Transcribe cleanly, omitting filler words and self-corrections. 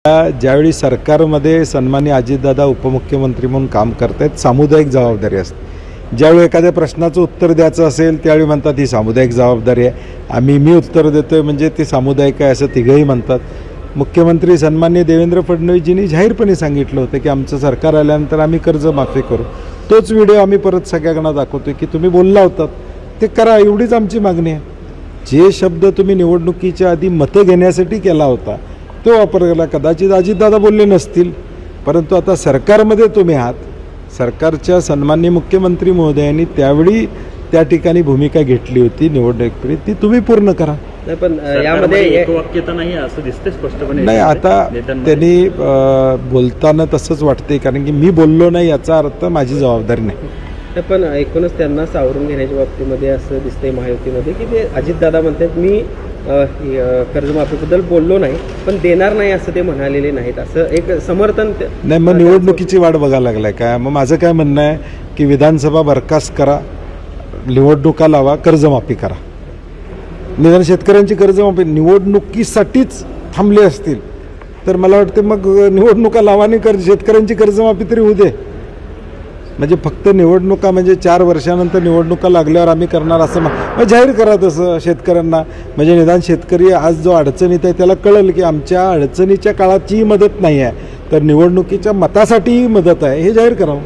ज्यावेळी सरकारमध्ये सन्माननीय अजितदादा उपमुख्यमंत्री म्हणून काम करतायत, सामुदायिक जबाबदारी असते। ज्यावेळी एखाद्या प्रश्नाचं उत्तर द्यायचं असेल त्यावेळी म्हणतात ही सामुदायिक जबाबदारी आहे, मी उत्तर देतोय म्हणजे ते सामुदायिक आहे असं तिघंही म्हणतात। मुख्यमंत्री सन्माननीय देवेंद्र फडणवीसजींनी जाहीरपणे सांगितलं होतं की आमचं सरकार आल्यानंतर आम्ही कर्जमाफी करू। तोच व्हिडिओ आम्ही परत सगळ्यांना दाखवतोय की तुम्ही बोलला होतात ते करा, एवढीच आमची मागणी आहे। जे शब्द तुम्ही निवडणुकीच्या आधी मतं घेण्यासाठी केला होता तो वापरला, कदाचित अजितदादा बोलले नसतील, परंतु आता सरकारमध्ये तुम्ही आहात, सरकारच्या सन्माननीय मुख्यमंत्री महोदयांनी त्यावेळी त्या ठिकाणी भूमिका घेतली होती निवडणुकीपूर्वी, ती तुम्ही पूर्ण करा। नाही पण यामध्ये एकवाक्यता नाही असं दिसते स्पष्टपणे। नाही, आता त्यांनी बोलताना तसंच वाटते, कारण की मी बोललो नाही याचा अर्थ माझी जबाबदारी नाही। पण एकूणच त्यांना सावरून घेण्याच्या बाबतीमध्ये असं दिसतंय महायुतीमध्ये की ते अजितदादा म्हणतात मी कर्जमाफीबद्दल बोललो नाही पण देणार नाही असं ते म्हणालेले नाहीत, असं एक समर्थन नाही। मग निवडणुकीची वाट बघायला लागलाय काय? मग माझं काय म्हणणं आहे की विधानसभा बरखास्त करा, निवडणुका लावा, कर्जमाफी करा। निदान शेतकऱ्यांची कर्जमाफी निवडणुकीसाठीच थांबले असतील तर मला वाटतं मग निवडणुका लावा आणि शेतकऱ्यांची कर्जमाफी तरी होऊ दे। म्हणजे फक्त निवडणुका म्हणजे 4 वर्षानंतर निवडणुका लागल्यावर आम्ही करणार असं मग जाहीर करा तसं शेतकऱ्यांना, म्हणजे निदान शेतकरी आज जो अडचणीत आहे त्याला कळेल की आमच्या अडचणीच्या काळाचीही मदत नाही आहे तर निवडणुकीच्या मतासाठीही मदत आहे, हे जाहीर करावं।